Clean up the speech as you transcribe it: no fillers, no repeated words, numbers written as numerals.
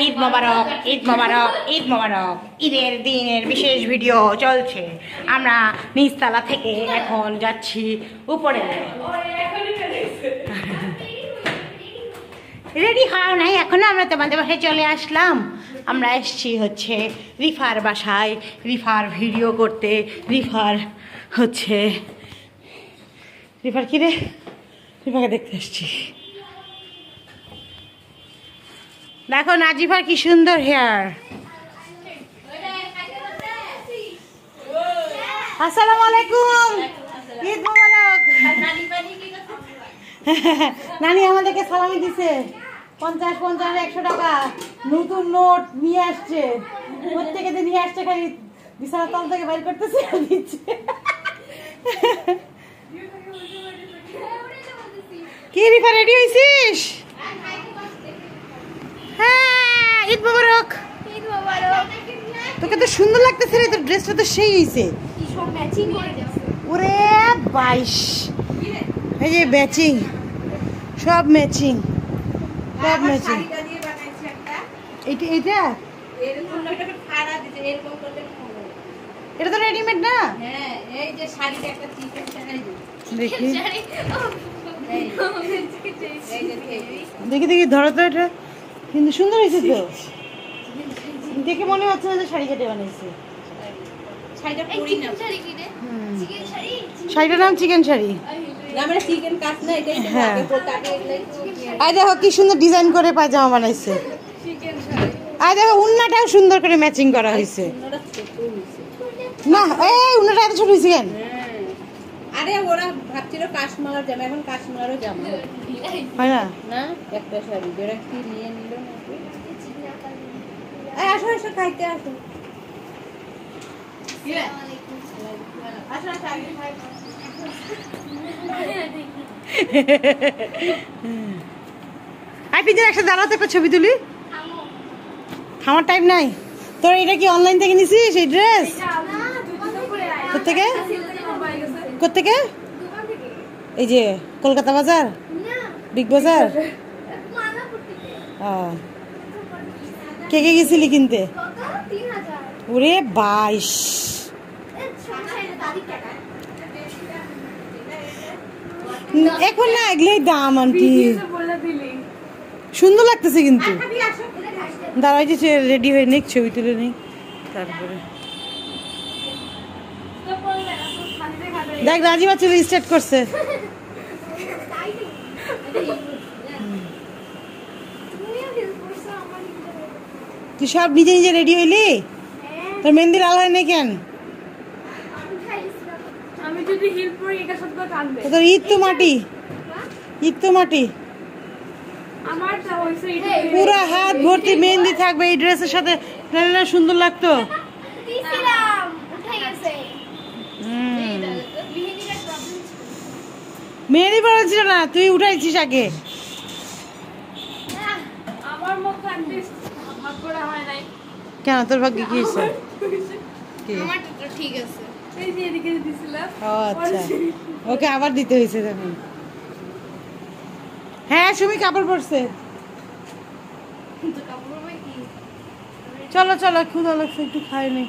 ঈদ মোবারক, ঈদ মোবারক, ঈদ মোবারক। ঈদের দিনের বিশেষ ভিডিও চলছে। আমরা নিচতলা থেকে এখন যাচ্ছি উপরে। রেডি হও নাই এখনো, আমরা তোমাদের বাসায় চলে আসলাম। আমরা এসছি হচ্ছে রিফার বাসায়, রিফার ভিডিও করতে। রিফার কি রে, রিফাকে দেখতে এসছি। দেখো নাজিফার কি সুন্দর হেয়ার। আসসালামু আলাইকুম, ঈদ মোবারক। নানি আমাদেরকে সালামি দিছে, 50 100 টাকা নতুন নোট নিয়ে আসছে। প্রত্যেকে দিয়ে নিয়ে আসছে, খালি বিছানার তল থেকে বাইর করতেছে দিচ্ছে। কি রিফা রেডি হয়েছিস? হ্যাঁ, ঈদ মোবারক। ঈদ মোবারক। তোকে তো সুন্দর লাগতেছে রে, তোর ড্রেসটা তো সেই হয়েছে। সব ম্যাচিং করে গেছে। ওরে 22, এই যে ম্যাচিং, সব ম্যাচিং, সব ম্যাচিং। এইটা এটা তো রেডিমেড না? দেখি দেখি দেখি ধরো তো, এটা কিন্তু সুন্দর হয়েছে তো। দেখে মনে হচ্ছে না যে শাড়ি কেটে বানিয়েছে। শাড়িটার নাম চিকেন শাড়ি। হ্যাঁ, আর দেখো কি সুন্দর ডিজাইন করে পায়জামা বানাইছে। আর দেখো উন্নাটাও সুন্দর করে ম্যাচিং করা হয়েছে। না এই উন্নাটা এত ছোট হয়েছে কেন? আরে ওরা ভাবছিল কাশ্মীরের জামা, এখন কাশ্মীরেরও জামা হয় না। না একটা শাড়ি যেটা কি নিয়ে নিল না। আসো আসো খাইতে আসো। একসাথে দাঁড়াতে একটা ছবি তুলি। আমার টাইম নাই। তোর এটা কি অনলাইন থেকে নিছিস এই ড্রেস? কোথেকে কোথেকে? এই যে কলকাতা বাজার, বিগ বাজার। কে কে গেছিলি কিনতে? ওরে 22। এখন না এগুলোই দাম আন্টি, সুন্দর লাগতেছে কিন্তু। দাঁড়াই যে রেডি হয়ে নিক, ছবি তুলে নিই তারপরে। দেখ রাজিবা চলে স্টার্ট করছে। তুই সব নিজে নিজে রেডি হইলি? তোর মেহেন্দি লাল হয় নাই কেন? তোর ঈদ তো মাটি, ঈদ তো মাটি। পুরো হাত ভর্তি মেহেন্দি থাকবে এই ড্রেসের সাথে, সুন্দর লাগতো। মেহেন্দি পড়া ছিল না, তুই উঠাইছিস আগে। কেন তোর ভাগ্যে কি হয়েছে? ও আচ্ছা, ওকে আবার দিতে হয়েছে তখন। হ্যাঁ সুমি কাপড় পরছে। চলো চলো, ক্ষুধা লাগছে, একটু খাই নি।